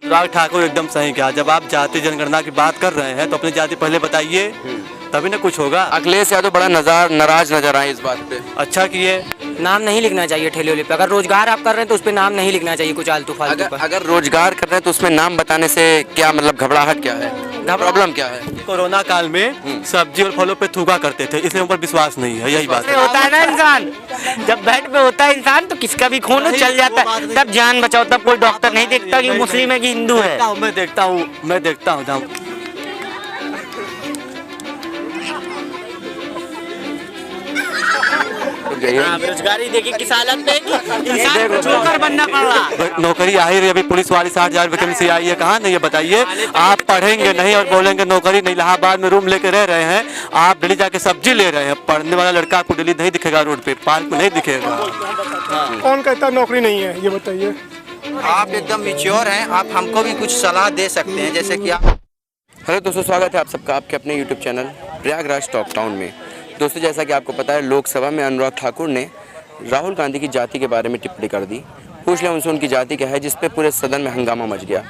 अनुराग ठाकुर एकदम सही कहा। जब आप जाति जनगणना की बात कर रहे हैं तो अपनी जाति पहले बताइए, तभी ना कुछ होगा। अखिलेश यादव बड़ा नाराज नजर आए इस बात पे। अच्छा किए। नाम नहीं लिखना चाहिए ठेले पे। अगर रोजगार आप कर रहे हैं तो उस पर नाम नहीं लिखना चाहिए कुछ आलतू फालतू का। अगर रोजगार कर रहे हैं तो उसमें नाम बताने से क्या मतलब घबराहट क्या है, प्रॉब्लम क्या है? कोरोना काल में सब्जी और फलों पे थूका करते थे, इसलिए उन पर विश्वास नहीं है। यही बात है। होता है ना इंसान, जब बेड पे होता है इंसान तो किसका भी खून चल जाता है, तब जान बचाओ। तब कोई डॉक्टर नहीं देखता कि मुस्लिम है कि हिंदू है। मैं देखता हूँ बेरोजगारी देखिए किस हालत में इंसान को जोकर बनना पड़ रहा। नौकरी आ ही रही, अभी पुलिस वाली 60,000 वैकेंसी आई है। कहाँ नहीं है बताइए? आप पढ़ेंगे नहीं और बोलेंगे नौकरी नहीं। इलाहाबाद में रूम लेके रह रहे हैं, आप दिल्ली जाके सब्जी ले रहे हैं। पढ़ने वाला लड़का आपको दिल्ली नहीं दिखेगा, रोड पे पार्क में नहीं दिखेगा। कौन कहता नौकरी नहीं है, ये बताइए। आप एकदम मैच्योर हैं, आप हमको भी कुछ सलाह दे सकते हैं, जैसे कि आप। हेलो दोस्तों, स्वागत है आप सबका आपके अपने YouTube channel Prayagraj top town में। दोस्तों, जैसा कि आपको पता है, लोकसभा में अनुराग ठाकुर ने राहुल गांधी की जाति के बारे में टिप्पणी कर दी। पूछ लिया उनसे उनकी जाति क्या है, जिस पे पूरे सदन में हंगामा मच गया।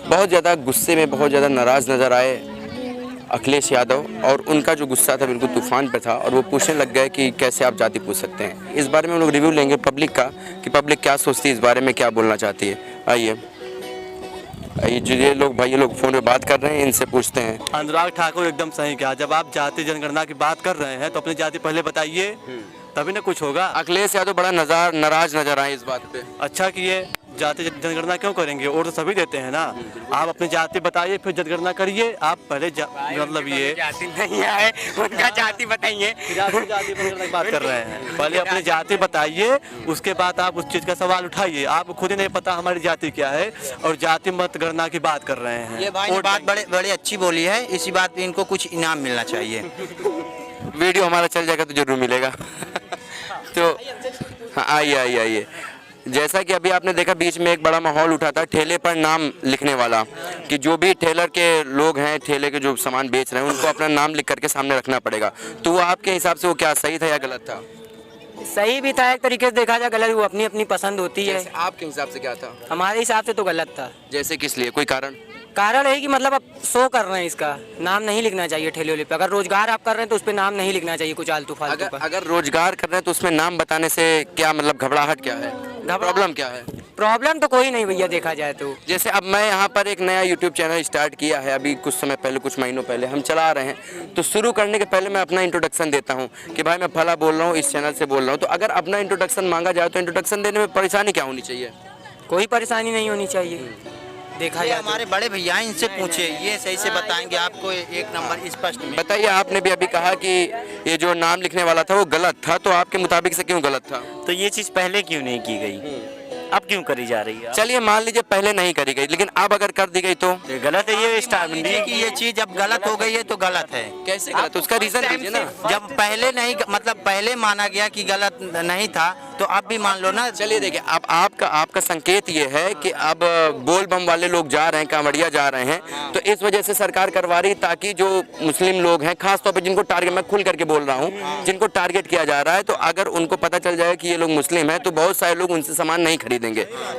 बहुत ज़्यादा गुस्से में, बहुत ज़्यादा नाराज़ नज़र आए अखिलेश यादव, और उनका जो गुस्सा था बिल्कुल तूफान पे था, और वो पूछने लग गए कि कैसे आप जाति पूछ सकते हैं। इस बारे में हम लोग रिव्यू लेंगे पब्लिक का, कि पब्लिक क्या सोचती है इस बारे में, क्या बोलना चाहती है। आइए जो ये लोग फोन पे बात कर रहे हैं, इनसे पूछते हैं। अनुराग ठाकुर एकदम सही कहा। जब आप जाति जनगणना की बात कर रहे हैं तो अपनी जाति पहले बताइए, तभी ना कुछ होगा। अखिलेश यादव बड़ा नाराज नजर आए इस बात पे। अच्छा किए। जाति जनगणना क्यों करेंगे? वोट तो सभी देते हैं ना। आप अपनी जाति बताइए, फिर जनगणना करिए। आप पहले मतलब ये जाति नहीं है, उनका जाति बताइए। जाति की बात कर रहे हैं, पहले अपनी जाति बताइए, उसके बाद आप उस चीज का सवाल उठाइए। आप खुद ही नहीं पता हमारी जाति क्या है, और जाति मतगणना की बात कर रहे हैं। ये भाई ने बात बड़े अच्छी बोली है, इसी बात पे इनको कुछ इनाम मिलना चाहिए। वीडियो हमारा चल जाएगा तो जरूर मिलेगा। तो हाँ, आइए। जैसा कि अभी आपने देखा, बीच में एक बड़ा माहौल उठा था ठेले पर नाम लिखने वाला, कि जो भी ठेलर के लोग हैं, ठेले के जो सामान बेच रहे हैं, उनको अपना नाम लिख करके सामने रखना पड़ेगा। तो वो आपके हिसाब से वो क्या सही था या गलत था? सही भी था एक तरीके से देखा जाए, गलत। वो अपनी अपनी पसंद होती है। आपके हिसाब से क्या था? हमारे हिसाब से तो गलत था। जैसे किस लिए, कोई कारण? कारण है कि मतलब अब शो कर रहे हैं, इसका नाम नहीं लिखना चाहिए ठेले पे। अगर रोजगार आप कर रहे हैं तो उस पर नाम नहीं लिखना चाहिए कुछ आलतू फालतू का। अगर रोजगार कर रहे हैं तो उसमें नाम बताने से क्या मतलब घबराहट क्या है, प्रॉब्लम क्या है? प्रॉब्लम तो कोई नहीं भैया, देखा जाए तो। जैसे अब मैं यहाँ पर एक नया यूट्यूब चैनल स्टार्ट किया है, अभी कुछ समय पहले, कुछ महीनों पहले हम चला रहे हैं। तो शुरू करने के पहले मैं अपना इंट्रोडक्शन देता हूँ कि भाई मैं फला बोल रहा हूँ, इस चैनल से बोल रहा हूँ। तो अगर अपना इंट्रोडक्शन मांगा जाए तो इंट्रोडक्शन देने में परेशानी क्या होनी चाहिए? कोई परेशानी नहीं होनी चाहिए, देखा जाए। हमारे बड़े भैया इनसे पूछे, ये सही से बताएंगे आपको एक नंबर स्पष्ट में। बताइए, आपने भी अभी कहा कि ये जो नाम लिखने वाला था वो गलत था, तो आपके मुताबिक से क्यों गलत था? तो ये चीज़ पहले क्यों नहीं की गई, अब क्यों करी जा रही है? चलिए मान लीजिए पहले नहीं करी गई, लेकिन अब अगर कर दी गई तो ये गलत है। ये कि ये चीज अब गलत हो गई है तो गलत है। कैसे गलत? उसका रीजन दीजिए ना। जब पहले नहीं, मतलब पहले माना गया कि गलत नहीं था, तो अब भी मान लो ना। चलिए देखिए, अब आपका संकेत ये है कि अब बोल बम वाले लोग जा रहे हैं, कांवड़िया जा रहे हैं, तो इस वजह से सरकार करवा रही, ताकि जो मुस्लिम लोग हैं, खासतौर पर जिनको टारगेट, मैं खुल करके बोल रहा हूँ, जिनको टारगेट किया जा रहा है, तो अगर उनको पता चल जाए कि ये लोग मुस्लिम हैं, तो बहुत सारे लोग उनसे सामान नहीं खरीदेंगे।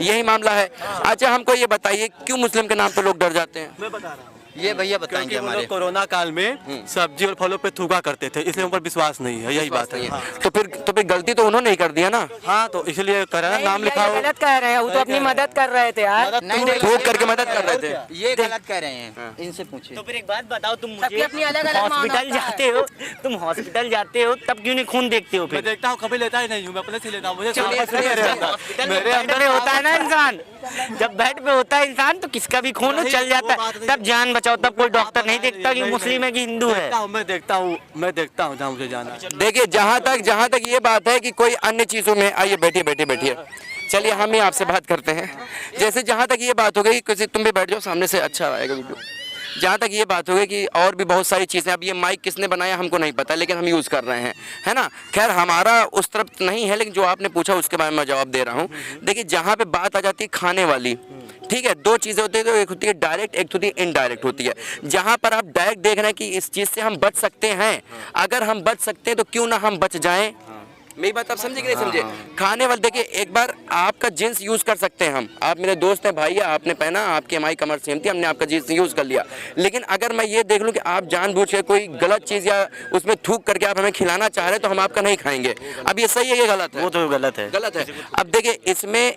यही मामला है। अच्छा, हमको ये बताइए, क्यों मुस्लिम के नाम पे लोग डर जाते हैं? मैं बता रहा हूँ। ये भैया बताएंगे। हमारे कोरोना काल में सब्जी और फलों पे थूका करते थे, इसलिए उन पर विश्वास नहीं है। यही बात है। तो फिर गलती तो उन्होंने ही कर दिया ना। हाँ, तो इसलिए करा ना, नाम लिखा हो। गलत कह रहे हैं, वो तो अपनी मदद कर रहे थे यार। ठोक करके मदद कर रहे थे। ये गलत कह रहे हैं, इनसे पूछिए। तो फिर एक बात बताओ, तुम सबकी अपनी अलग-अलग हॉस्पिटल जाते हो, तब क्यों नहीं खून देखते हो? मैं फिर देखता हूँ, कभी लेता ही नहीं हूँ, मैं अपने से लेता हूँ। मुझे मेरे अंदर में होता है ना इंसान, जब बेड पे होता है इंसान तो किसका भी खून चल जाता है, तब जान बचाओ। तब कोई डॉक्टर नहीं देखता कि मुस्लिम है कि हिंदू है। मैं देखता हूँ जहाँ मुझे जाना है। देखिए, जहाँ तक ये बात है कि कोई अन्य चीजों में, आइए बैठिए। चलिए हम ही आपसे बात करते हैं। जैसे जहाँ तक ये बात हो गई, किसी तुम भी बैठ जाओ, सामने से अच्छा आएगा वीडियो। जहाँ तक ये बात हो गई कि और भी बहुत सारी चीज़ें, अब ये माइक किसने बनाया हमको नहीं पता, लेकिन हम यूज़ कर रहे हैं, है ना। खैर, हमारा उस तरफ नहीं है, लेकिन जो आपने पूछा उसके बारे में मैं जवाब दे रहा हूँ। देखिए, जहाँ पे बात आ जाती है खाने वाली, ठीक है, दो चीज़ें होती है, तो एक होती है डायरेक्ट, एक होती है इनडायरेक्ट होती है। जहाँ पर आप डायरेक्ट देख रहे हैं कि इस चीज़ से हम बच सकते हैं, अगर हम बच सकते हैं तो क्यों ना हम बच जाएं, मेरी बात आप समझे कि नहीं समझे? खाने वाले देखिए, एक बार आपका जींस यूज कर सकते हैं हम, आप मेरे दोस्त हैं, भाई है, आपने पहना, आपकी हमारी कमर सेम थी, हमने आपका जींस यूज कर लिया। लेकिन अगर मैं ये देख लूं कि आप जानबूझ के कोई गलत चीज या उसमें थूक करके आप हमें खिलाना चाह रहे हैं तो हम आपका नहीं खाएंगे। अब ये सही है, ये गलत है? वो तो गलत है। गलत है। अब देखिए,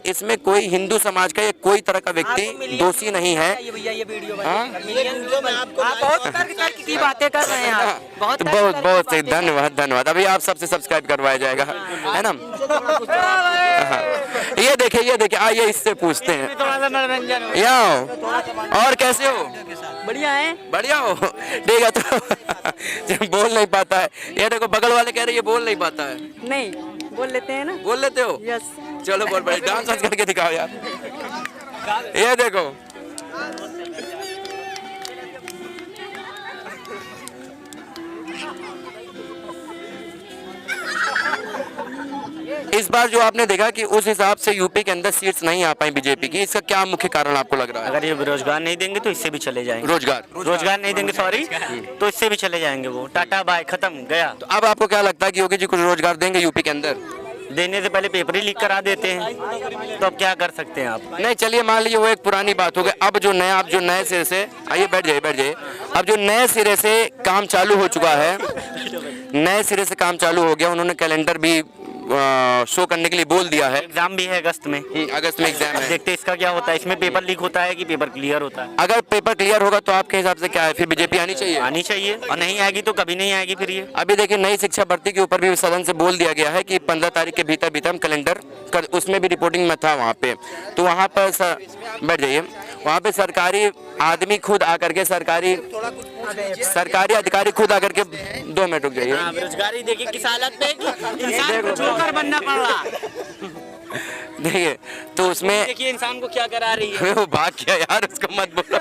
इसमें कोई हिंदू समाज का या कोई तरह का व्यक्ति दोषी नहीं है। की बातें कर रहे हैं आप। बहुत बहुत सही, धन्यवाद धन्यवाद। अभी आप सबसे सब्सक्राइब करवाया जाएगा, है ना? हाँ। ये देखिए आइए इससे पूछते हैं। थोड़ा सा मनोरंजन हो। यहाँ हो। और कैसे हो? बढ़िया है। बढ़िया हो, ठीक है। तो बोल नहीं पाता है, ये देखो बगल वाले कह रहे ये बोल नहीं पाता है। नहीं बोल लेते हैं ना। बोल लेते हो? यस। चलो बहुत बढ़िया, डांस वांस करके दिखाओ यार। ये देखो, इस बार जो आपने देखा कि उस हिसाब से यूपी के अंदर सीट्स नहीं आ पाई बीजेपी की, इसका क्या मुख्य कारण आपको लग रहा है? अगर ये रोजगार नहीं देंगे तो इससे भी चले जाएंगे। रोजगार नहीं देंगे, सॉरी, तो इससे भी चले जाएंगे। वो टाटा बाय, खत्म, गया। तो अब आपको क्या लगता है कि योगी जी कुछ रोजगार देंगे यूपी के अंदर? देने से पहले पेपर ही लीक करा देते हैं, तो अब क्या कर सकते हैं आप? नहीं, चलिए मान लीजिए वो एक पुरानी बात हो गई। अब जो नए सिरे से, आइए बैठ जाइए। अब जो नए सिरे से काम चालू हो चुका है, नए सिरे से काम चालू हो गया, उन्होंने कैलेंडर भी शो करने के लिए बोल दिया है। एग्जाम भी है अगस्त में। अगस्त में एग्जाम है। देखते हैं इसका क्या होता है। इसमें पेपर लीक होता है कि पेपर क्लियर होता है? अगर पेपर क्लियर होगा तो आपके हिसाब से क्या है, फिर बीजेपी आनी चाहिए? आनी चाहिए, और नहीं आएगी तो कभी नहीं आएगी फिर ये। अभी देखिए, नई शिक्षा भर्ती के ऊपर भी सदन से बोल दिया गया है कि 15 तारीख के भीतर हम कैलेंडर कर, उसमें भी रिपोर्टिंग में था वहाँ पे। तो वहाँ पर बैठ जाइए, वहाँ पे सरकारी आदमी खुद आकर के, सरकारी अधिकारी खुद आकर के, 2 मिनट रुक जाइए। बेरोजगारी देखिए किस हालत में, इंसान को जोकर बनना पड़ रहा। देखिए, तो उसमें देखिए इंसान को क्या करा रही है। वो भाग गया यार, उसको मत बोलो।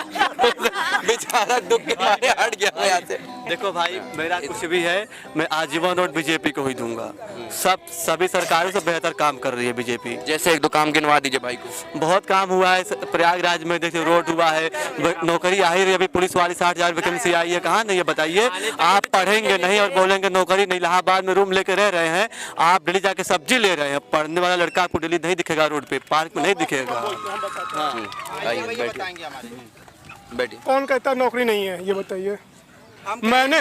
बेचारा दुख के मारे हट गया यहाँ से। देखो भाई, मेरा कुछ भी है, मैं आजीवन वोट बीजेपी को ही दूंगा। सभी सरकारों से बेहतर काम कर रही है बीजेपी। जैसे एक दो काम गिनवा दीजिए भाई को। बहुत काम हुआ है प्रयागराज में, देखिए रोड हुआ है, नौकरी आ ही रही है। अभी पुलिस वाली 60,000 वैकेंसी आई है, कहाँ नहीं है बताइए? आप पढ़ेंगे नहीं और बोलेंगे नौकरी नहीं। इलाहाबाद में रूम लेके रह रहे हैं, आप दिल्ली जाके सब्जी ले रहे हैं। पढ़ने वाला लड़का आपको दिल्ली नहीं दिखेगा, रोड पे, पार्क में नहीं दिखेगा। बैठिए। कौन कहता है नौकरी नहीं है, ये बताइए? मैंने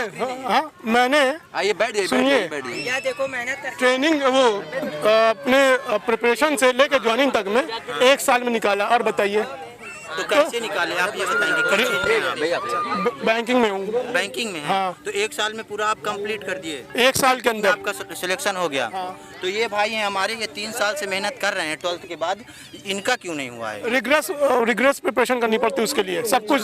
आइए बैठ सुनिए, या देखो मेहनत ट्रेनिंग वो अपने प्रिपरेशन से लेकर ज्वाइनिंग तक में 1 साल में निकाला। और बताइए तो कैसे निकाले आप ये बताएंगे? बैंकिंग में हूँ। बैंकिंग में है? हाँ। तो 1 साल में पूरा आप कंप्लीट कर दिए? 1 साल के अंदर आपका सिलेक्शन हो गया। तो ये भाई हैं हमारे, ये 3 साल से मेहनत कर रहे हैं 12th के बाद, इनका क्यों नहीं हुआ है? रिग्रेस प्रिपरेशन करनी पड़ती है उसके लिए। सब कुछ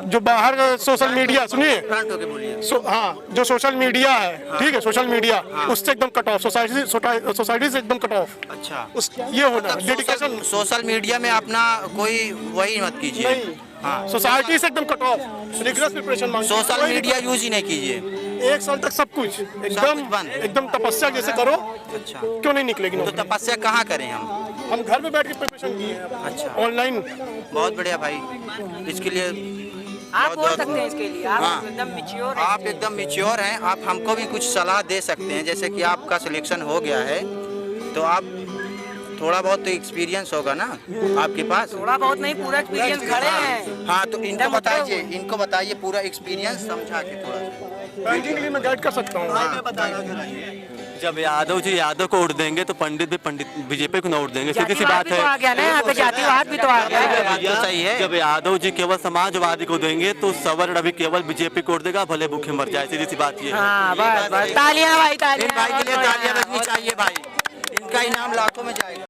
जो बाहर सोशल मीडिया, सुनिए, फ्रंट होके बोलिए। हाँ, जो सोशल मीडिया है, ठीक है, सोशल मीडिया उससे एकदम कट ऑफ, सोसाइटी से एकदम कट ऑफ। अच्छा, ये होना डेडिकेशन। सोशल मीडिया में अपना कोई वही मत कीजिए। हाँ, सोसाइटी से एकदम कट ऑफ, रिग्रेस प्रिपरेशन मांगते हैं। सोशल मीडिया यूज ही नहीं कीजिए। 1 साल तक सब कुछ एकदम तपस्या जैसे करो। अच्छा, क्यों नहीं निकलेगी तो नौकरी? तपस्या कहाँ करें हम घर में बैठ के प्रिपरेशन किए हैं। अच्छा, ऑनलाइन। बहुत बढ़िया भाई, इसके लिए आप बोल सकते हैं इसके लिए। आप हाँ। एकदम मैच्योर हैं। आप एकदम मैच्योर हैं। आप हमको भी कुछ सलाह दे सकते हैं, जैसे कि आपका सिलेक्शन हो गया है तो आप थोड़ा बहुत तो एक्सपीरियंस होगा ना आपके पास? थोड़ा बहुत नहीं, पूरा एक्सपीरियंस खड़े हैं। हाँ, तो इनको बताइए पूरा एक्सपीरियंस समझा के थोड़ा सा। बैंकिंग के लिए मैं गाइड कर सकता हूँ। जब यादव जी यादव को वोट देंगे तो पंडित बीजेपी को वोट देंगे, सीधी सी बात है। आ गया ना यहाँ पे, जातिवाद भी तो आ गया। बात तो सही है। जब यादव जी केवल समाजवादी को देंगे तो सवर्ण अभी केवल बीजेपी को वोट देगा, भले भूखे मर जाए, सीधी सी बात ये है। हाँ, बस तालियां भाई, इन भाई के लिए तालियां बजनी चाहिए भाई, इनका इनाम लाखों में जाएगा।